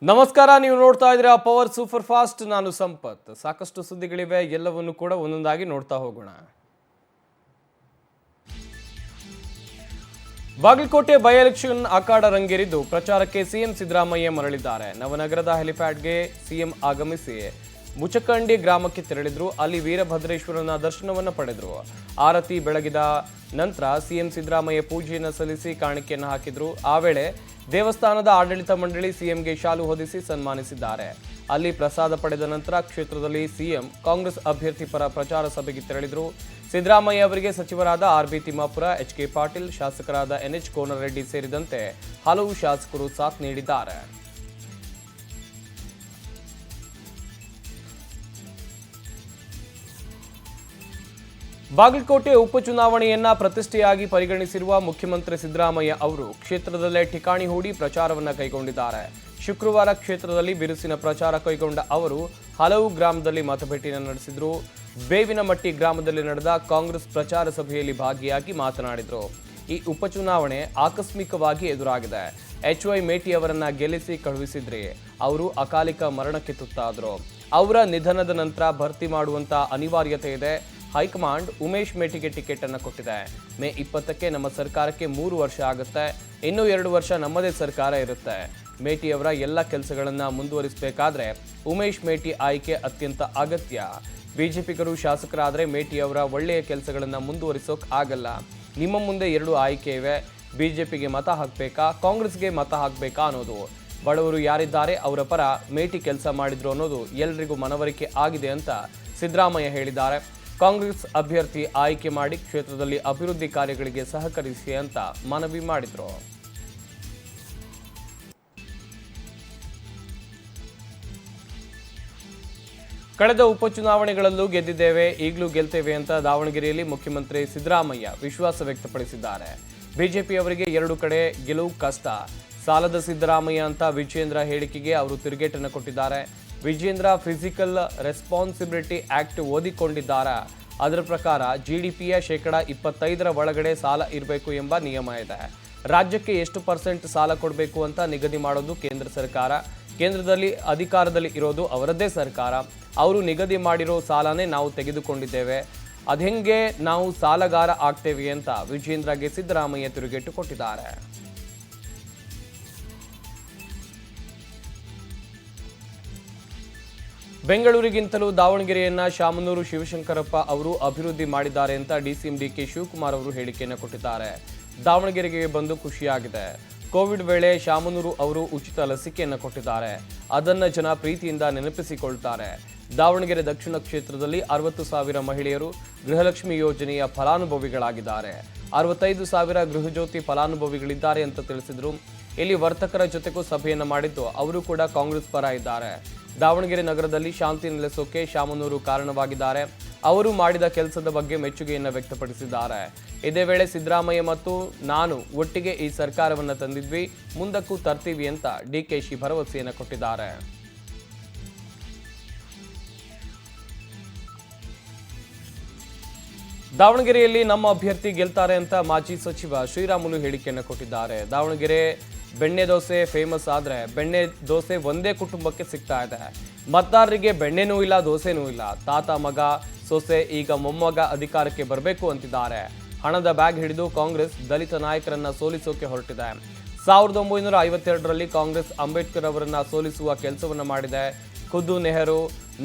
ನಮಸ್ಕಾರ, ನೀವು ನೋಡ್ತಾ ಇದ್ದೀರಾ ಪವರ್ ಸೂಪರ್ ಫಾಸ್ಟ್. ನಾನು ಸಂಪತ್. ಸಾಕಷ್ಟು ಸುದ್ದಿಗಳಿವೆ, ಎಲ್ಲವನ್ನು ಕೂಡ ಒಂದೊಂದಾಗಿ ನೋಡ್ತಾ ಹೋಗೋಣ. ಬಾಗಲಕೋಟೆ ಬೈ ಎಲೆಕ್ಷನ್ ಅಖಾಡ ರಂಗೇರಿದ್ದು ಪ್ರಚಾರಕ್ಕೆ ಸಿಎಂ ಸಿದ್ದರಾಮಯ್ಯ ಮರಳಿದ್ದಾರೆ. ನವನಗರದ ಹೆಲಿಪ್ಯಾಡ್ಗೆ ಸಿಎಂ ಆಗಮಿಸಿ ಮುಚಕಂಡಿ ಗ್ರಾಮಕ್ಕೆ ತೆರಳಿದ್ರು. ಅಲ್ಲಿ ವೀರಭದ್ರೇಶ್ವರನ ದರ್ಶನವನ್ನು ಪಡೆದ್ರು. ಆರತಿ ಬೆಳಗಿದ ನಂತರ ಸಿಎಂ ಸಿದ್ದರಾಮಯ್ಯ ಪೂಜೆಯನ್ನು ಸಲ್ಲಿಸಿ ಕಾಣಿಕೆಯನ್ನು ಹಾಕಿದ್ರು. ಆ ವೇಳೆ ದೇವಸ್ಥಾನದ ಆಡಳಿತ ಮಂಡಳಿ ಸಿಎಂಗೆ ಶಾಲು ಹೊದಿಸಿ ಸನ್ಮಾನಿಸಿದ್ದಾರೆ. ಅಲ್ಲಿ ಪ್ರಸಾದ ಪಡೆದ ನಂತರ ಕ್ಷೇತ್ರದಲ್ಲಿ ಸಿಎಂ ಕಾಂಗ್ರೆಸ್ ಅಭ್ಯರ್ಥಿ ಪರ ಪ್ರಚಾರ ಸಭೆಗೆ ತೆರಳಿದರು. ಸಿದ್ದರಾಮಯ್ಯ ಅವರಿಗೆ ಸಚಿವರಾದ ಆರ್ಬಿ ತಿಮ್ಮಾಪುರ, ಎಚ್ಕೆ ಪಾಟೀಲ್, ಶಾಸಕರಾದ ಎನ್ಎಚ್ ಕೋನರೆಡ್ಡಿ ಸೇರಿದಂತೆ ಹಲವು ಶಾಸಕರು ಸಾಥ್ ನೀಡಿದ್ದಾರೆ. ಬಾಗಲಕೋಟೆ ಉಪಚುನಾವಣೆಯನ್ನ ಪ್ರತಿಷ್ಠೆಯಾಗಿ ಪರಿಗಣಿಸಿರುವ ಮುಖ್ಯಮಂತ್ರಿ ಸಿದ್ದರಾಮಯ್ಯ ಅವರು ಕ್ಷೇತ್ರದಲ್ಲೇ ಠಿಕಾಣಿ ಹೂಡಿ ಪ್ರಚಾರವನ್ನು ಕೈಗೊಂಡಿದ್ದಾರೆ. ಶುಕ್ರವಾರ ಕ್ಷೇತ್ರದಲ್ಲಿ ಬಿರುಸಿನ ಪ್ರಚಾರ ಕೈಗೊಂಡ ಅವರು ಹಲವು ಗ್ರಾಮದಲ್ಲಿ ಮತಭೇಟಿಯನ್ನು ನಡೆಸಿದರು. ಬೇವಿನಮಟ್ಟಿ ಗ್ರಾಮದಲ್ಲಿ ನಡೆದ ಕಾಂಗ್ರೆಸ್ ಪ್ರಚಾರ ಸಭೆಯಲ್ಲಿ ಭಾಗಿಯಾಗಿ ಮಾತನಾಡಿದರು. ಈ ಉಪಚುನಾವಣೆ ಆಕಸ್ಮಿಕವಾಗಿ ಎದುರಾಗಿದೆ. HY ಮೇಟಿ ಅವರನ್ನ ಗೆಲ್ಲಿಸಿ ಕಳುಹಿಸಿದ್ರೆ ಅವರು ಅಕಾಲಿಕ ಮರಣಕ್ಕೆ ತುತ್ತಾದರು. ಅವರ ನಿಧನದ ನಂತರ ಭರ್ತಿ ಮಾಡುವಂತ ಅನಿವಾರ್ಯತೆ ಇದೆ. ಹೈಕಮಾಂಡ್ ಉಮೇಶ್ ಮೇಟಿಗೆ ಟಿಕೆಟ್ ಅನ್ನು ಕೊಟ್ಟಿದೆ. ಮೇ 20ಕ್ಕೆ ನಮ್ಮ ಸರ್ಕಾರಕ್ಕೆ 3 ವರ್ಷ ಆಗುತ್ತೆ. ಇನ್ನೂ 2 ವರ್ಷ ನಮ್ಮದೇ ಸರ್ಕಾರ ಇರುತ್ತೆ. ಮೇಟಿ ಅವರ ಎಲ್ಲ ಕೆಲಸಗಳನ್ನ ಮುಂದುವರಿಸಬೇಕಾದ್ರೆ ಉಮೇಶ್ ಮೇಟಿ ಆಯ್ಕೆ ಅತ್ಯಂತ ಅಗತ್ಯ. ಬಿಜೆಪಿಗರು ಶಾಸಕರಾದರೆ ಮೇಟಿ ಅವರ ಒಳ್ಳೆಯ ಕೆಲಸಗಳನ್ನ ಮುಂದುವರಿಸೋಕ್ ಆಗಲ್ಲ. ನಿಮ್ಮ ಮುಂದೆ 2 ಆಯ್ಕೆ ಇವೆ. ಬಿಜೆಪಿಗೆ ಮತ ಹಾಕಬೇಕಾ, ಕಾಂಗ್ರೆಸ್ಗೆ ಮತ ಹಾಕಬೇಕಾ ಅನ್ನೋದು. ಬಡವರು ಯಾರಿದ್ದಾರೆ ಅವರ ಪರ ಮೇಟಿ ಕೆಲಸ ಮಾಡಿದ್ರು ಅನ್ನೋದು ಎಲ್ರಿಗೂ ಮನವರಿಕೆ ಆಗಿದೆ ಅಂತ ಸಿದ್ದರಾಮಯ್ಯ ಹೇಳಿದ್ದಾರೆ. ಕಾಂಗ್ರೆಸ್ ಅಭ್ಯರ್ಥಿ ಆಯ್ಕೆ ಮಾಡಿ ಕ್ಷೇತ್ರದಲ್ಲಿ ಅಭಿವೃದ್ಧಿ ಕಾರ್ಯಗಳಿಗೆ ಸಹಕರಿಸಿ ಅಂತ ಮನವಿ ಮಾಡಿದ್ರು. ಕಳೆದ ಉಪಚುನಾವಣೆಗಳಲ್ಲೂ ಗೆದ್ದಿದ್ದೇವೆ, ಈಗಲೂ ಗೆಲ್ತೇವೆ ಅಂತ ದಾವಣಗೆರೆಯಲ್ಲಿ ಮುಖ್ಯಮಂತ್ರಿ ಸಿದ್ದರಾಮಯ್ಯ ವಿಶ್ವಾಸ ವ್ಯಕ್ತಪಡಿಸಿದ್ದಾರೆ. ಬಿಜೆಪಿಯವರಿಗೆ 2 ಕಡೆ ಗೆಲುವು ಕಷ್ಟ. ಸಾಲದ ಸಿದ್ದರಾಮಯ್ಯ ಅಂತ ವಿಜೇಂದ್ರ ಹೇಳಿಕೆಗೆ ಅವರು ತಿರುಗೇಟನ್ನು ಕೊಟ್ಟಿದ್ದಾರೆ. ವಿಜೇಂದ್ರ ಫಿಸಿಕಲ್ ರೆಸ್ಪಾನ್ಸಿಬಿಲಿಟಿ ಆಕ್ಟ್ ಓದಿಕೊಂಡಿದ್ದಾರೆ. ಅದರ ಪ್ರಕಾರ GDPಯ 25% ಒಳಗಡೆ ಸಾಲ ಇರಬೇಕು ಎಂಬ ನಿಯಮ ಇದೆ. ರಾಜ್ಯಕ್ಕೆ ಎಷ್ಟು % ಸಾಲ ಕೊಡಬೇಕು ಅಂತ ನಿಗದಿ ಮಾಡೋದು ಕೇಂದ್ರ ಸರ್ಕಾರ. ಕೇಂದ್ರದಲ್ಲಿ ಅಧಿಕಾರದಲ್ಲಿ ಇರೋದು ಅವರದ್ದೇ ಸರ್ಕಾರ. ಅವರು ನಿಗದಿ ಮಾಡಿರೋ ಸಾಲನೇ ನಾವು ತೆಗೆದುಕೊಂಡಿದ್ದೇವೆ. ಅದೆಂಗೆ ನಾವು ಸಾಲಗಾರ ಆಗ್ತೇವೆ ಅಂತ ವಿಜೇಂದ್ರಗೆ ಸಿದ್ದರಾಮಯ್ಯ ತಿರುಗೇಟು ಕೊಟ್ಟಿದ್ದಾರೆ. ಬೆಂಗಳೂರಿಗಿಂತಲೂ ದಾವಣಗೆರೆಯನ್ನ ಶಾಮನೂರು ಶಿವಶಂಕರಪ್ಪ ಅವರು ಅಭಿವೃದ್ಧಿ ಮಾಡಿದ್ದಾರೆ ಅಂತ DCM DK ಶಿವಕುಮಾರ್ ಅವರು ಹೇಳಿಕೆಯನ್ನು ಕೊಟ್ಟಿದ್ದಾರೆ. ದಾವಣಗೆರೆಗೆ ಬಂದು ಖುಷಿಯಾಗಿದೆ. ಕೋವಿಡ್ ವೇಳೆ ಶಾಮನೂರು ಅವರು ಉಚಿತ ಲಸಿಕೆಯನ್ನು ಕೊಟ್ಟಿದ್ದಾರೆ. ಅದನ್ನ ಜನ ಪ್ರೀತಿಯಿಂದ ನೆನಪಿಸಿಕೊಳ್ತಾರೆ. ದಾವಣಗೆರೆ ದಕ್ಷಿಣ ಕ್ಷೇತ್ರದಲ್ಲಿ 60,000 ಮಹಿಳೆಯರು ಗೃಹಲಕ್ಷ್ಮಿ ಯೋಜನೆಯ ಫಲಾನುಭವಿಗಳಾಗಿದ್ದಾರೆ. 65,000 ಗೃಹಜ್ಯೋತಿ ಫಲಾನುಭವಿಗಳಿದ್ದಾರೆ ಅಂತ ತಿಳಿಸಿದರು. ಇಲ್ಲಿ ವರ್ತಕರ ಜೊತೆಗೂ ಸಭೆಯನ್ನು ಮಾಡಿದ್ದು ಅವರು ಕೂಡ ಕಾಂಗ್ರೆಸ್ ಪರ ಇದ್ದಾರೆ. ದಾವಣಗೆರೆ ನಗರದಲ್ಲಿ ಶಾಂತಿ ನೆಲೆಸೋಕೆ ಶಾಮನೂರು ಕಾರಣವಾಗಿದ್ದಾರೆ. ಅವರು ಮಾಡಿದ ಕೆಲಸದ ಬಗ್ಗೆ ಮೆಚ್ಚುಗೆಯನ್ನು ವ್ಯಕ್ತಪಡಿಸಿದ್ದಾರೆ. ಇದೇ ವೇಳೆ ಸಿದ್ದರಾಮಯ್ಯ ಮತ್ತು ನಾನು ಒಟ್ಟಿಗೆ ಈ ಸರ್ಕಾರವನ್ನು ತಂದಿದ್ವಿ, ಮುಂದಕ್ಕೂ ತರ್ತೀವಿ ಅಂತ DKಶಿ ಭರವಸೆಯನ್ನು ಕೊಟ್ಟಿದ್ದಾರೆ. ದಾವಣಗೆರೆಯಲ್ಲಿ ನಮ್ಮ ಅಭ್ಯರ್ಥಿ ಗೆಲ್ತಾರೆ ಅಂತ ಮಾಜಿ ಸಚಿವ ಶ್ರೀರಾಮುಲು ಹೇಳಿಕೆಯನ್ನು ಕೊಟ್ಟಿದ್ದಾರೆ. ದಾವಣಗೆರೆ ಬೆಣ್ಣೆ ದೋಸೆ ಫೇಮಸ್ ಆದ್ರೆ ಬೆಣ್ಣೆ ದೋಸೆ ಒಂದೇ ಕುಟುಂಬಕ್ಕೆ ಸಿಗ್ತಾ ಇದೆ. ಮತದಾರರಿಗೆ ಬೆಣ್ಣೆನೂ ಇಲ್ಲ, ದೋಸೆನೂ ಇಲ್ಲ. ತಾತ, ಮಗ, ಸೊಸೆ, ಈಗ ಮೊಮ್ಮಗ ಅಧಿಕಾರಕ್ಕೆ ಬರಬೇಕು ಅಂತಿದ್ದಾರೆ. ಹಣದ ಬ್ಯಾಗ್ ಹಿಡಿದು ಕಾಂಗ್ರೆಸ್ ದಲಿತ ನಾಯಕರನ್ನ ಸೋಲಿಸೋಕೆ ಹೊರಟಿದೆ. 1952ರಲ್ಲಿ ಕಾಂಗ್ರೆಸ್ ಅಂಬೇಡ್ಕರ್ ಅವರನ್ನ ಸೋಲಿಸುವ ಕೆಲಸವನ್ನ ಮಾಡಿದೆ. ಖುದ್ದು ನೆಹರು,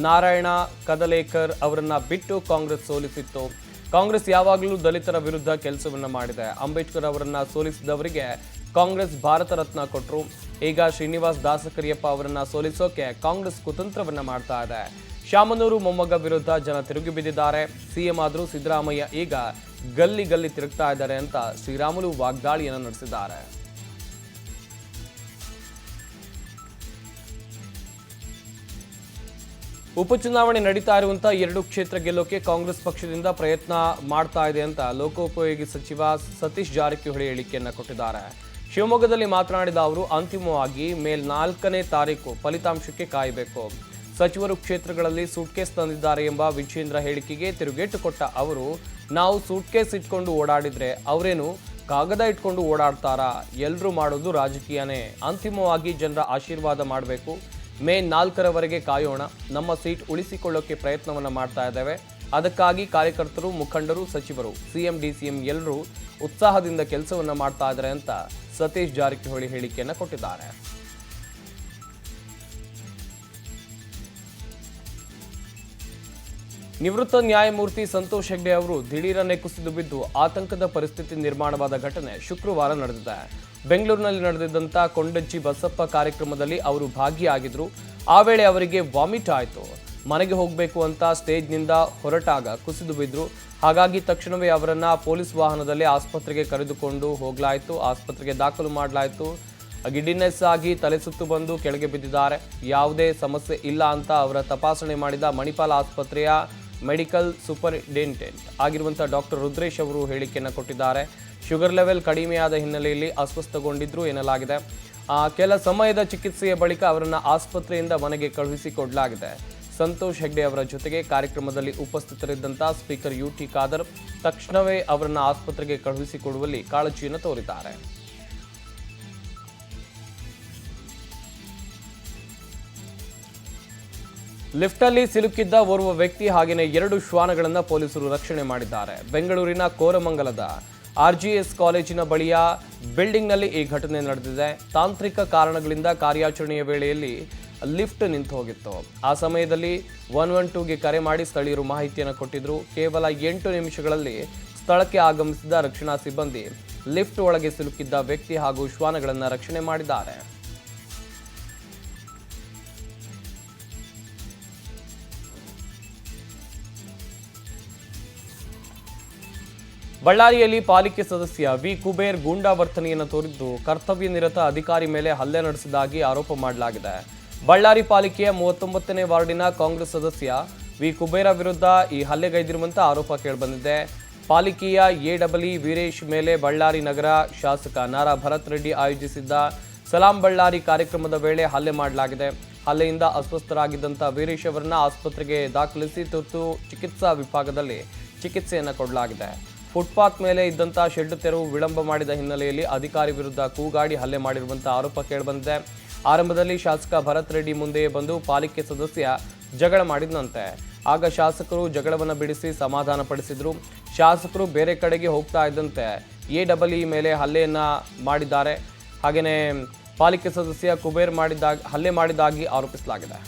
ನಾರಾಯಣ ಕದಲೇಕರ್ ಅವರನ್ನ ಬಿಟ್ಟು ಕಾಂಗ್ರೆಸ್ ಸೋಲಿಸಿತ್ತು. ಕಾಂಗ್ರೆಸ್ ಯಾವಾಗಲೂ ದಲಿತರ ವಿರುದ್ಧ ಕೆಲಸವನ್ನ ಮಾಡಿದೆ. ಅಂಬೇಡ್ಕರ್ ಅವರನ್ನ ಸೋಲಿಸಿದವರಿಗೆ ಕಾಂಗ್ರೆಸ್ ಭಾರತ ರತ್ನ ಕೊಟ್ಟರು. ಈಗ ಶ್ರೀನಿವಾಸ್ ದಾಸಕರಿಯಪ್ಪ ಅವರನ್ನ ಸೋಲಿಸೋಕೆ ಕಾಂಗ್ರೆಸ್ ಕುತಂತ್ರವನ್ನ ಮಾಡ್ತಾ ಇದೆ. ಶಾಮನೂರು ಮೊಮ್ಮಗ ವಿರುದ್ಧ ಜನ ತಿರುಗಿ ಬಿದ್ದಿದ್ದಾರೆ. ಸಿಎಂ ಆದರೂ ಸಿದ್ದರಾಮಯ್ಯ ಈಗ ಗಲ್ಲಿ ಗಲ್ಲಿ ತಿರುಗ್ತಾ ಇದ್ದಾರೆ ಅಂತ ಶ್ರೀರಾಮುಲು ವಾಗ್ದಾಳಿಯನ್ನು ನಡೆಸಿದ್ದಾರೆ. ಉಪಚುನಾವಣೆ ನಡೀತಾ ಇರುವಂತಹ 2 ಕ್ಷೇತ್ರ ಗೆಲ್ಲೋಕೆ ಕಾಂಗ್ರೆಸ್ ಪಕ್ಷದಿಂದ ಪ್ರಯತ್ನ ಮಾಡ್ತಾ ಇದೆ ಅಂತ ಲೋಕೋಪಯೋಗಿ ಸಚಿವ ಸತೀಶ್ ಜಾರಕಿಹೊಳಿ ಹೇಳಿಕೆಯನ್ನ ಕೊಟ್ಟಿದ್ದಾರೆ. ಶಿವಮೊಗ್ಗದಲ್ಲಿ ಮಾತನಾಡಿದ ಅವರು ಅಂತಿಮವಾಗಿ ಮೇ 4ನೇ ತಾರೀಕು ಫಲಿತಾಂಶಕ್ಕೆ ಕಾಯಬೇಕು. ಸಚಿವರು ಕ್ಷೇತ್ರಗಳಲ್ಲಿ ಸೂಟ್ಕೇಸ್ ತಂದಿದ್ದಾರೆ ಎಂಬ ವಿಜೇಂದ್ರ ಹೇಳಿಕೆಗೆ ತಿರುಗೇಟು ಕೊಟ್ಟ ಅವರು, ನಾವು ಸೂಟ್ಕೇಸ್ ಇಟ್ಕೊಂಡು ಓಡಾಡಿದ್ರೆ ಅವರೇನು ಕಾಗದ ಇಟ್ಕೊಂಡು ಓಡಾಡ್ತಾರಾ? ಎಲ್ಲರೂ ಮಾಡೋದು ರಾಜಕೀಯನೇ. ಅಂತಿಮವಾಗಿ ಜನರ ಆಶೀರ್ವಾದ ಮಾಡಬೇಕು. ಮೇ 4ರವರೆಗೆ ಕಾಯೋಣ. ನಮ್ಮ ಸೀಟ್ ಉಳಿಸಿಕೊಳ್ಳೋಕೆ ಪ್ರಯತ್ನವನ್ನ ಮಾಡ್ತಾ ಇದ್ದೇವೆ. ಅದಕ್ಕಾಗಿ ಕಾರ್ಯಕರ್ತರು, ಮುಖಂಡರು, ಸಚಿವರು, ಸಿಎಂ, ಡಿಸಿಎಂ ಎಲ್ಲರೂ ಉತ್ಸಾಹದಿಂದ ಕೆಲಸವನ್ನ ಮಾಡ್ತಾ ಇದ್ದಾರೆ ಅಂತ ಸತೀಶ್ ಜಾರಕಿಹೊಳಿ ಹೇಳಿಕೆಯನ್ನ ಕೊಟ್ಟಿದ್ದಾರೆ. ನಿವೃತ್ತ ನ್ಯಾಯಮೂರ್ತಿ ಸಂತೋಷ್ ಹೆಗ್ಡೆ ಅವರು ದಿಢೀರನ್ನೇ ಕುಸಿದು ಬಿದ್ದು ಆತಂಕದ ಪರಿಸ್ಥಿತಿ ನಿರ್ಮಾಣವಾದ ಘಟನೆ ಶುಕ್ರವಾರ ನಡೆದಿದೆ. ಬೆಂಗಳೂರಿನಲ್ಲಿ ನಡೆದಿದ್ದಂಥ ಕೊಂಡಜ್ಜಿ ಬಸಪ್ಪ ಕಾರ್ಯಕ್ರಮದಲ್ಲಿ ಅವರು ಭಾಗಿಯಾಗಿದ್ರು. ಆ ವೇಳೆ ಅವರಿಗೆ ವಾಮಿಟ್ ಆಯಿತು. ಮನೆಗೆ ಹೋಗಬೇಕು ಅಂತ ಸ್ಟೇಜ್ನಿಂದ ಹೊರಟಾಗ ಕುಸಿದು ಬಿದ್ರು. ಹಾಗಾಗಿ ತಕ್ಷಣವೇ ಅವರನ್ನ ಪೊಲೀಸ್ ವಾಹನದಲ್ಲಿ ಆಸ್ಪತ್ರೆಗೆ ಕರೆದುಕೊಂಡು ಹೋಗಲಾಯಿತು. ಆಸ್ಪತ್ರೆಗೆ ದಾಖಲು ಮಾಡಲಾಯಿತು. ಗಿಡ್ಡಿನೆಸ್ ಆಗಿ ತಲೆ ಸುತ್ತು ಬಂದು ಕೆಳಗೆ ಬಿದ್ದಿದ್ದಾರೆ. ಯಾವುದೇ ಸಮಸ್ಯೆ ಇಲ್ಲ ಅಂತ ಅವರ ತಪಾಸಣೆ ಮಾಡಿದ ಮಣಿಪಾಲ್ ಆಸ್ಪತ್ರೆಯ ಮೆಡಿಕಲ್ ಸೂಪರಿಂಟೆಂಡೆಂಟ್ ಆಗಿರುವಂಥ ಡಾಕ್ಟರ್ ರುದ್ರೇಶ್ ಅವರು ಹೇಳಿಕೆಯನ್ನು ಕೊಟ್ಟಿದ್ದಾರೆ. ಶುಗರ್ ಲೆವೆಲ್ ಕಡಿಮೆಯಾದ ಹಿನ್ನೆಲೆಯಲ್ಲಿ ಅಸ್ವಸ್ಥಗೊಂಡಿದ್ರು ಎನ್ನಲಾಗಿದೆ. ಕೆಲ ಸಮಯದ ಚಿಕಿತ್ಸೆಯ ಬಳಿಕ ಅವರನ್ನು ಆಸ್ಪತ್ರೆಯಿಂದ ಮನೆಗೆ ಕಳುಹಿಸಿಕೊಡಲಾಗಿದೆ. ಸಂತೋಷ್ ಹೆಗ್ಡೆ ಅವರ ಜೊತೆಗೆ ಕಾರ್ಯಕ್ರಮದಲ್ಲಿ ಉಪಸ್ಥಿತರಿದ್ದಂಥ ಸ್ಪೀಕರ್ ಯುಟಿ ಖಾದರ್ ತಕ್ಷಣವೇ ಅವರನ್ನು ಆಸ್ಪತ್ರೆಗೆ ಕಳುಹಿಸಿಕೊಡುವಲ್ಲಿ ಕಾಳಜಿಯನ್ನು ತೋರಿದ್ದಾರೆ. ಲಿಫ್ಟಲ್ಲಿ ಸಿಲುಕಿದ್ದ ಓರ್ವ ವ್ಯಕ್ತಿ ಹಾಗೆಯೇ 2 ಶ್ವಾನಗಳನ್ನು ಪೊಲೀಸರು ರಕ್ಷಣೆ ಮಾಡಿದ್ದಾರೆ. ಬೆಂಗಳೂರಿನ ಕೋರಮಂಗಲದ ಆರ್ಜಿಎಸ್ ಕಾಲೇಜಿನ ಬಳಿಯ ಬಿಲ್ಡಿಂಗ್ನಲ್ಲಿ ಈ ಘಟನೆ ನಡೆದಿದೆ. ತಾಂತ್ರಿಕ ಕಾರಣಗಳಿಂದ ಕಾರ್ಯಾಚರಣೆಯ ವೇಳೆಯಲ್ಲಿ ಲಿಫ್ಟ್ ನಿಂತು ಹೋಗಿತ್ತು. ಆ ಸಮಯದಲ್ಲಿ 112ಗೆ ಕರೆ ಮಾಡಿ ಸ್ಥಳೀಯರು ಮಾಹಿತಿಯನ್ನು ಕೊಟ್ಟಿದ್ರು. ಕೇವಲ 8 ನಿಮಿಷಗಳಲ್ಲಿ ಸ್ಥಳಕ್ಕೆ ಆಗಮಿಸಿದ ರಕ್ಷಣಾ ಸಿಬ್ಬಂದಿ ಲಿಫ್ಟ್ ಒಳಗೆ ಸಿಲುಕಿದ್ದ ವ್ಯಕ್ತಿ ಹಾಗೂ ಶ್ವಾನಗಳನ್ನು ರಕ್ಷಣೆ ಮಾಡಿದ್ದಾರೆ. ಬಳ್ಳಾರಿಯಲ್ಲಿ ಪಾಲಿಕೆ ಸದಸ್ಯ ವಿ ಕುಬೇರ್ ಗೂಂಡಾ ವರ್ತನೆಯನ್ನು ತೋರಿದ್ದು ಕರ್ತವ್ಯ ನಿರತ ಅಧಿಕಾರಿ ಮೇಲೆ ಹಲ್ಲೆ ನಡೆಸಿದ್ದಾಗಿ ಆರೋಪ ಮಾಡಲಾಗಿದೆ. ಬಳ್ಳಾರಿ ಪಾಲಿಕೆಯ 39ನೇ ವಾರ್ಡಿನ ಕಾಂಗ್ರೆಸ್ ಸದಸ್ಯ ವಿ ಕುಬೇರ ವಿರುದ್ಧ ಈ ಹಲ್ಲೆಗೈದಿರುವಂಥ ಆರೋಪ ಕೇಳಿಬಂದಿದೆ. ಪಾಲಿಕೆಯ ಎಡಬ್ಲ್ಯೂ ವೀರೇಶ್ ಮೇಲೆ ಬಳ್ಳಾರಿ ನಗರ ಶಾಸಕ ನಾರಾ ಭರತ್ ರೆಡ್ಡಿ ಆಯೋಜಿಸಿದ್ದ ಸಲಾಂ ಬಳ್ಳಾರಿ ಕಾರ್ಯಕ್ರಮದ ವೇಳೆ ಹಲ್ಲೆ ಮಾಡಲಾಗಿದೆ. ಹಲ್ಲೆಯಿಂದ ಅಸ್ವಸ್ಥರಾಗಿದ್ದಂಥ ವೀರೇಶ್ ಅವರನ್ನ ಆಸ್ಪತ್ರೆಗೆ ದಾಖಲಿಸಿ ತುರ್ತು ಚಿಕಿತ್ಸಾ ವಿಭಾಗದಲ್ಲಿ ಚಿಕಿತ್ಸೆಯನ್ನು ಕೊಡಲಾಗಿದೆ. ಫುಟ್ಪಾತ್ ಮೇಲೆ ಇದ್ದಂಥ ಶೆಡ್ ತೆರವು ವಿಳಂಬ ಮಾಡಿದ ಹಿನ್ನೆಲೆಯಲ್ಲಿ ಅಧಿಕಾರಿ ವಿರುದ್ಧ ಕೂಗಾಡಿ ಹಲ್ಲೆ ಮಾಡಿರುವಂಥ ಆರೋಪ ಕೇಳಿಬಂದಿದೆ. ಆರಂಭದಲ್ಲಿ ಶಾಸಕ ಭರತ್ ರೆಡ್ಡಿ ಮುಂದೆಯೇ ಬಂದು ಪಾಲಿಕೆ ಸದಸ್ಯ ಜಗಳ ಮಾಡಿದಂತೆ. ಆಗ ಶಾಸಕರು ಜಗಳವನ್ನು ಬಿಡಿಸಿ ಸಮಾಧಾನ ಪಡಿಸಿದ್ರು. ಶಾಸಕರು ಬೇರೆ ಕಡೆಗೆ ಹೋಗ್ತಾ ಇದ್ದಂತೆ ಎಡಬ್ಲ್ಯೂ ಮೇಲೆ ಹಲ್ಲೆಯನ್ನ ಮಾಡಿದ್ದಾರೆ. ಹಾಗೆಯೇ ಪಾಲಿಕೆ ಸದಸ್ಯ ಕುಬೇರ್ ಹಲ್ಲೆ ಮಾಡಿದ್ದಾಗಿ ಆರೋಪಿಸಲಾಗಿದೆ.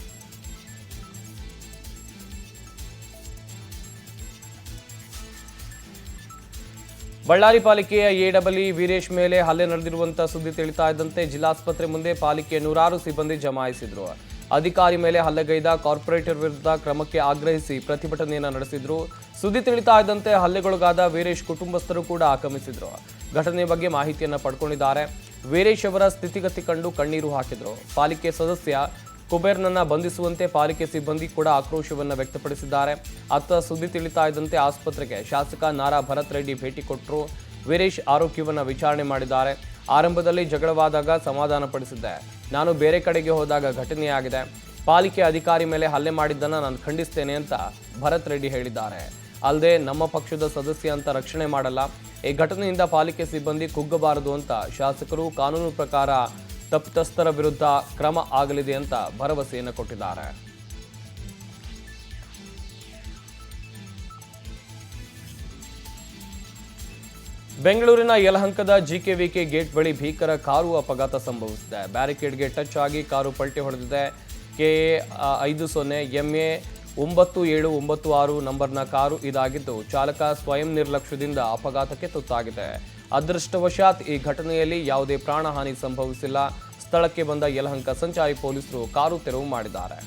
ಬಳ್ಳಾರಿ ಪಾಲಿಕೆಯ ಎಡಬ್ಲ್ಯೂ ವೀರೇಶ್ ಮೇಲೆ ಹಲ್ಲೆ ನಡೆದಿರುವಂಥ ಸುದ್ದಿ ತಿಳಿತಾ ಇದ್ದಂತೆ ಜಿಲ್ಲಾಸ್ಪತ್ರೆ ಮುಂದೆ ಪಾಲಿಕೆಯ 100 ಸಿಬ್ಬಂದಿ ಜಮಾಯಿಸಿದ್ರು. ಅಧಿಕಾರಿ ಮೇಲೆ ಹಲ್ಲೆಗೈದ ಕಾರ್ಪೊರೇಟರ್ ವಿರುದ್ಧ ಕ್ರಮಕ್ಕೆ ಆಗ್ರಹಿಸಿ ಪ್ರತಿಭಟನೆಯನ್ನು ನಡೆಸಿದ್ರು. ಸುದ್ದಿ ತಿಳಿತಾ ಇದ್ದಂತೆ ಹಲ್ಲೆಗೊಳಗಾದ ವೀರೇಶ್ ಕುಟುಂಬಸ್ಥರು ಕೂಡ ಆಗಮಿಸಿದ್ರು. ಘಟನೆ ಬಗ್ಗೆ ಮಾಹಿತಿಯನ್ನು ಪಡ್ಕೊಂಡಿದ್ದಾರೆ. ವೀರೇಶ್ ಅವರ ಸ್ಥಿತಿಗತಿ ಕಂಡು ಕಣ್ಣೀರು ಹಾಕಿದ್ರು. ಪಾಲಿಕೆ ಸದಸ್ಯ ಕುಬೇರ್ನನ್ನ ಬಂಧಿಸುವಂತೆ ಪಾಲಿಕೆ ಸಿಬ್ಬಂದಿ ಕೂಡ ಆಕ್ರೋಶವನ್ನು ವ್ಯಕ್ತಪಡಿಸಿದ್ದಾರೆ. ಅತ್ತ ಸುದ್ದಿ ತಿಳಿತಾ ಇದ್ದಂತೆ ಆಸ್ಪತ್ರೆಗೆ ಶಾಸಕ ನಾರಾ ಭರತ್ ರೆಡ್ಡಿ ಭೇಟಿ ಕೊಟ್ಟರು. ವೀರೇಶ್ ಆರೋಗ್ಯವನ್ನು ವಿಚಾರಣೆ ಮಾಡಿದ್ದಾರೆ. ಆರಂಭದಲ್ಲಿ ಜಗಳವಾದಾಗ ಸಮಾಧಾನ ಪಡಿಸಿದ್ದೆ. ನಾನು ಬೇರೆ ಕಡೆಗೆ ಹೋದಾಗ ಘಟನೆಯಾಗಿದೆ. ಪಾಲಿಕೆ ಅಧಿಕಾರಿ ಮೇಲೆ ಹಲ್ಲೆ ಮಾಡಿದ್ದನ್ನು ನಾನು ಖಂಡಿಸ್ತೇನೆ ಅಂತ ಭರತ್ ರೆಡ್ಡಿ ಹೇಳಿದ್ದಾರೆ. ಅಲ್ಲದೆ ನಮ್ಮ ಪಕ್ಷದ ಸದಸ್ಯ ಅಂತ ರಕ್ಷಣೆ ಮಾಡಲ್ಲ. ಈ ಘಟನೆಯಿಂದ ಪಾಲಿಕೆ ಸಿಬ್ಬಂದಿ ಕುಗ್ಗಬಾರದು ಅಂತ ಶಾಸಕರು ಕಾನೂನು ಪ್ರಕಾರ ತಪ್ಪಿತಸ್ಥರ ವಿರುದ್ಧ ಕ್ರಮ ಆಗಲಿದೆ ಅಂತ ಭರವಸೆಯನ್ನು ಕೊಟ್ಟಿದ್ದಾರೆ. ಬೆಂಗಳೂರಿನ ಯಲಹಂಕದ ಜಿಕೆವಿಕೆ ಗೇಟ್ ಬಳಿ ಭೀಕರ ಕಾರು ಅಪಘಾತ ಸಂಭವಿಸಿದೆ. ಬ್ಯಾರಿಕೇಡ್ಗೆ ಟಚ್ ಆಗಿ ಕಾರು ಪಲ್ಟಿ ಹೊಡೆದಿದೆ. ಕೆಎ 50 MA 9796 ನಂಬರ್ನ ಕಾರು ಇದಾಗಿದ್ದು ಚಾಲಕ ಸ್ವಯಂ ನಿರ್ಲಕ್ಷ್ಯದಿಂದ ಅಪಘಾತಕ್ಕೆ ತುತ್ತಾಗಿದೆ. ಅದೃಷ್ಟವಶಾತ್ ಈ ಘಟನೆಯಲ್ಲಿ ಯಾವುದೇ ಪ್ರಾಣಹಾನಿ ಸಂಭವಿಸಿಲ್ಲ. ಸ್ಥಳಕ್ಕೆ ಬಂದ ಯಲಹಂಕ ಸಂಚಾರಿ ಪೊಲೀಸರು ಕಾರು ತೆರವು ಮಾಡಿದ್ದಾರೆ.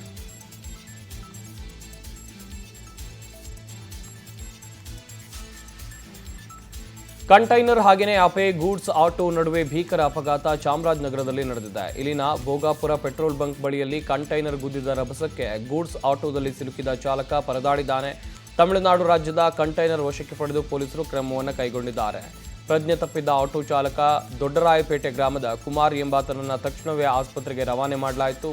ಕಂಟೈನರ್ ಹಾಗೆಯೇ ಆಪೆ ಗೂಡ್ಸ್ ಆಟೋ ನಡುವೆ ಭೀಕರ ಅಪಘಾತ ಚಾಮರಾಜನಗರದಲ್ಲಿ ನಡೆದಿದೆ. ಇಲ್ಲಿನ ಭೋಗಾಪುರ ಪೆಟ್ರೋಲ್ ಬಂಕ್ ಬಳಿಯಲ್ಲಿ ಕಂಟೈನರ್ ಗುದ್ದಿದ ರಭಸಕ್ಕೆ ಗೂಡ್ಸ್ ಆಟೋದಲ್ಲಿ ಸಿಲುಕಿದ ಚಾಲಕ ಪರದಾಡಿದ್ದಾನೆ. ತಮಿಳುನಾಡು ರಾಜ್ಯದ ಕಂಟೈನರ್ ವಶಕ್ಕೆ ಪಡೆದು ಪೊಲೀಸರು ಕ್ರಮವನ್ನು ಕೈಗೊಂಡಿದ್ದಾರೆ. ಪ್ರಜ್ಞೆ ತಪ್ಪಿದ್ದ ಆಟೋ ಚಾಲಕ ದೊಡ್ಡರಾಯಪೇಟೆ ಗ್ರಾಮದ ಕುಮಾರ್ ಎಂಬಾತನನ್ನು ತಕ್ಷಣವೇ ಆಸ್ಪತ್ರೆಗೆ ರವಾನೆ ಮಾಡಲಾಯಿತು.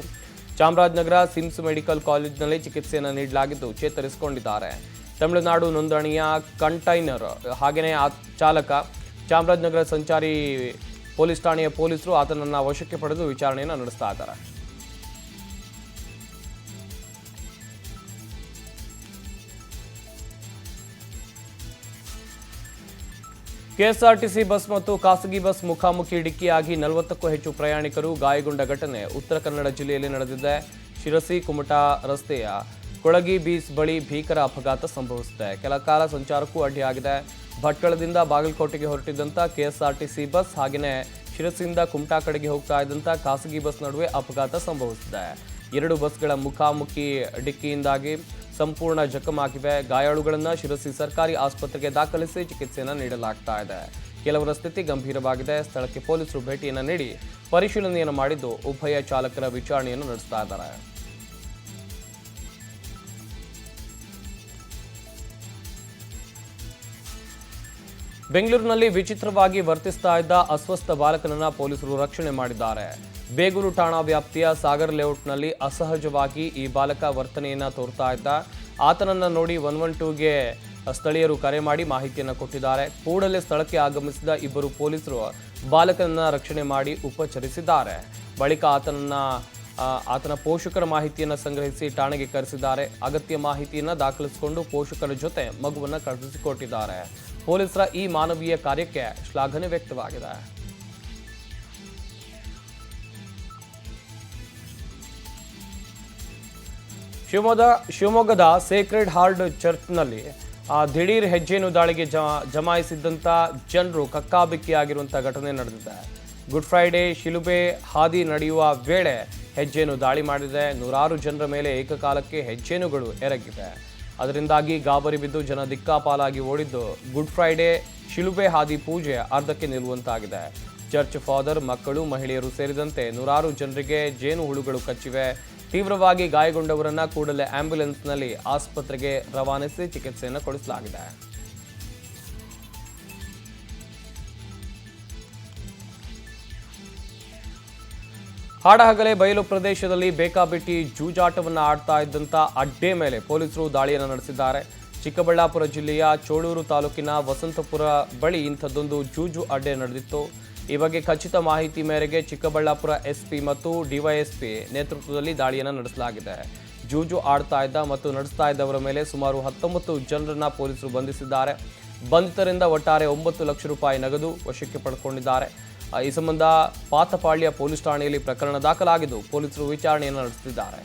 ಚಾಮರಾಜನಗರ ಸಿಮ್ಸ್ ಮೆಡಿಕಲ್ ಕಾಲೇಜಿನಲ್ಲಿ ಚಿಕಿತ್ಸೆಯನ್ನು ನೀಡಲಾಗಿದ್ದು ಚೇತರಿಸಿಕೊಂಡಿದ್ದಾರೆ. ತಮಿಳುನಾಡು ನೋಂದಣಿಯ ಕಂಟೈನರ್ ಹಾಗೆಯೇ ಚಾಲಕ ಚಾಮರಾಜನಗರ ಸಂಚಾರಿ ಪೊಲೀಸ್ ಠಾಣೆಯ ಪೊಲೀಸರು ಆತನನ್ನು ವಶಕ್ಕೆ ಪಡೆದು ವಿಚಾರಣೆಯನ್ನು ನಡೆಸ್ತಾ ಇದ್ದಾರೆ. ಕೆಎಸ್ಆರ್ಟಿಸಿ ಬಸ್ ಮತ್ತು ಖಾಸಗಿ ಬಸ್ ಮುಖಾಮುಖಿ ಡಿಕ್ಕಿಯಾಗಿ 40ಕ್ಕೂ ಹೆಚ್ಚು ಪ್ರಯಾಣಿಕರು ಗಾಯಗೊಂಡ ಘಟನೆ ಉತ್ತರ ಕನ್ನಡ ಜಿಲ್ಲೆಯಲ್ಲಿ ನಡೆದಿದೆ. ಶಿರಸಿ ಕುಮಟಾ ರಸ್ತೆಯ ಕೊಳಗಿ ಬೀಚ್ ಬಳಿ ಭೀಕರ ಅಪಘಾತ ಸಂಭವಿಸಿದೆ. ಕೆಲ ಕಾಲ ಸಂಚಾರಕ್ಕೂ ಅಡ್ಡಿಯಾಗಿದೆ. ಭಟ್ಕಳದಿಂದ ಬಾಗಲಕೋಟೆಗೆ ಹೊರಟಿದ್ದಂಥ ಕೆಎಸ್ಆರ್ಟಿಸಿ ಬಸ್ ಹಾಗೆಯೇ ಶಿರಸಿಯಿಂದ ಕುಮಟಾ ಕಡೆಗೆ ಹೋಗ್ತಾ ಇದ್ದಂಥ ಖಾಸಗಿ ಬಸ್ ನಡುವೆ ಅಪಘಾತ ಸಂಭವಿಸಿದೆ. ಎರಡು ಬಸ್ಗಳ ಮುಖಾಮುಖಿ ಡಿಕ್ಕಿಯಿಂದಾಗಿ ಸಂಪೂರ್ಣ ಜಖಮಾಗಿವೆ. ಗಾಯಾಳುಗಳನ್ನು ಶಿರಸಿ ಸರ್ಕಾರಿ ಆಸ್ಪತ್ರೆಗೆ ದಾಖಲಿಸಿ ಚಿಕಿತ್ಸೆಯನ್ನು ನೀಡಲಾಗ್ತಾ ಇದೆ. ಕೆಲವರ ಸ್ಥಿತಿ ಗಂಭೀರವಾಗಿದೆ. ಸ್ಥಳಕ್ಕೆ ಪೊಲೀಸರು ಭೇಟಿಯನ್ನು ನೀಡಿ ಪರಿಶೀಲನೆಯನ್ನು ಮಾಡಿದ್ದು ಉಭಯ ಚಾಲಕರ ವಿಚಾರಣೆಯನ್ನು ನಡೆಸ್ತಾ ಇದ್ದಾರೆ. ಬೆಂಗಳೂರಿನಲ್ಲಿ ವಿಚಿತ್ರವಾಗಿ ವರ್ತಿಸ್ತಾ ಇದ್ದ ಅಸ್ವಸ್ಥ ಬಾಲಕನನ್ನ ಪೊಲೀಸರು ರಕ್ಷಣೆ ಮಾಡಿದ್ದಾರೆ. ಬೇಗೂರು ಠಾಣಾ ವ್ಯಾಪ್ತಿಯ ಸಾಗರ್ ಲೇಔಟ್ನಲ್ಲಿ ಅಸಹಜವಾಗಿ ಈ ಬಾಲಕ ವರ್ತನೆಯನ್ನ ತೋರ್ತಾ ಇದ್ದ. ಆತನನ್ನ ನೋಡಿ 112ಗೆ ಸ್ಥಳೀಯರು ಕರೆ ಮಾಡಿ ಮಾಹಿತಿಯನ್ನು ಕೊಟ್ಟಿದ್ದಾರೆ. ಕೂಡಲೇ ಸ್ಥಳಕ್ಕೆ ಆಗಮಿಸಿದ ಇಬ್ಬರು ಪೊಲೀಸರು ಬಾಲಕನನ್ನ ರಕ್ಷಣೆ ಮಾಡಿ ಉಪಚರಿಸಿದ್ದಾರೆ. ಬಳಿಕ ಆತನ ಪೋಷಕರ ಮಾಹಿತಿಯನ್ನು ಸಂಗ್ರಹಿಸಿ ಠಾಣೆಗೆ ಕರೆಸಿದ್ದಾರೆ. ಅಗತ್ಯ ಮಾಹಿತಿಯನ್ನು ದಾಖಲಿಸಿಕೊಂಡು ಪೋಷಕರ ಜೊತೆ ಮಗುವನ್ನು ಕಳುಹಿಸಿಕೊಟ್ಟಿದ್ದಾರೆ. ಪೊಲೀಸರ ಈ ಮಾನವೀಯ ಕಾರ್ಯಕ್ಕೆ ಶ್ಲಾಘನೆ ವ್ಯಕ್ತವಾಗಿದೆ. ಶಿವಮೊಗ್ಗದ ಸೇಕ್ರೆಡ್ ಹಾರ್ಟ್ ಚರ್ಚ್ನಲ್ಲಿ ದಿಢೀರ್ ಹೆಜ್ಜೆನು ದಾಳಿಗೆ ಜಮಾಯಿಸಿದ್ದಂಥ ಜನರು ಕಕ್ಕಾಬಿಕ್ಕಿಯಾಗಿರುವಂಥ ಘಟನೆ ನಡೆದಿದೆ. ಗುಡ್ ಫ್ರೈಡೆ ಶಿಲುಬೆ ಹಾದಿ ನಡೆಯುವ ವೇಳೆ ಹೆಜ್ಜೆನು ದಾಳಿ ಮಾಡಿದೆ. ನೂರಾರು ಜನರ ಮೇಲೆ ಏಕಕಾಲಕ್ಕೆ ಹೆಜ್ಜೆನುಗಳು ಎರಗಿವೆ. ಅದರಿಂದಾಗಿ ಗಾಬರಿ ಬಿದ್ದು ಜನ ದಿಕ್ಕಾಪಾಲಾಗಿ ಓಡಿದ್ದು ಗುಡ್ ಫ್ರೈಡೆ ಶಿಲುಬೆ ಹಾದಿ ಪೂಜೆ ಅರ್ಧಕ್ಕೆ ನಿಲ್ಲುವಂತಾಗಿದೆ. ಚರ್ಚ್ ಫಾದರ್, ಮಕ್ಕಳು, ಮಹಿಳೆಯರು ಸೇರಿದಂತೆ ನೂರಾರು ಜನರಿಗೆ ಜೇನು ಹುಳುಗಳು ಕಚ್ಚಿವೆ. ತೀವ್ರವಾಗಿ ಗಾಯಗೊಂಡವರನ್ನ ಕೂಡಲೇ ಆಂಬ್ಯುಲೆನ್ಸ್ನಲ್ಲಿ ಆಸ್ಪತ್ರೆಗೆ ರವಾನಿಸಿ ಚಿಕಿತ್ಸೆಯನ್ನು ಕೊಡಿಸಲಾಗಿದೆ. ಹಾಡಹಗಲೇ ಬಯಲು ಪ್ರದೇಶದಲ್ಲಿ ಬೇಕಾಬಿಟ್ಟಿ ಜೂಜಾಟವನ್ನು ಆಡ್ತಾ ಇದ್ದಂಥ ಅಡ್ಡೆ ಮೇಲೆ ಪೊಲೀಸರು ದಾಳಿಯನ್ನು ನಡೆಸಿದ್ದಾರೆ. ಚಿಕ್ಕಬಳ್ಳಾಪುರ ಜಿಲ್ಲೆಯ ಚೋಳೂರು ತಾಲೂಕಿನ ವಸಂತಪುರ ಬಳಿ ಇಂಥದ್ದೊಂದು ಜೂಜು ಅಡ್ಡೆ ನಡೆದಿತ್ತು. ಈ ಬಗ್ಗೆ ಖಚಿತ ಮಾಹಿತಿ ಮೇರೆಗೆ ಚಿಕ್ಕಬಳ್ಳಾಪುರ ಎಸ್ಪಿ ಮತ್ತು ಡಿವೈಎಸ್ಪಿ ನೇತೃತ್ವದಲ್ಲಿ ದಾಳಿಯನ್ನು ನಡೆಸಲಾಗಿದೆ. ಜೂಜು ಆಡ್ತಾ ಇದ್ದ ಮತ್ತು ನಡೆಸ್ತಾ ಇದ್ದವರ ಮೇಲೆ ಸುಮಾರು 19 ಜನರನ್ನ ಪೊಲೀಸರು ಬಂಧಿಸಿದ್ದಾರೆ. ಬಂಧಿತರಿಂದ ಒಟ್ಟಾರೆ 9 ಲಕ್ಷ ರೂಪಾಯಿ ನಗದು ವಶಕ್ಕೆ ಪಡೆದುಕೊಂಡಿದ್ದಾರೆ. ಈ ಸಂಬಂಧ ಪಾತಪಾಳ್ಯ ಪೊಲೀಸ್ ಠಾಣೆಯಲ್ಲಿ ಪ್ರಕರಣ ದಾಖಲಾಗಿದ್ದು ಪೊಲೀಸರು ವಿಚಾರಣೆಯನ್ನು ನಡೆಸುತ್ತಿದ್ದಾರೆ.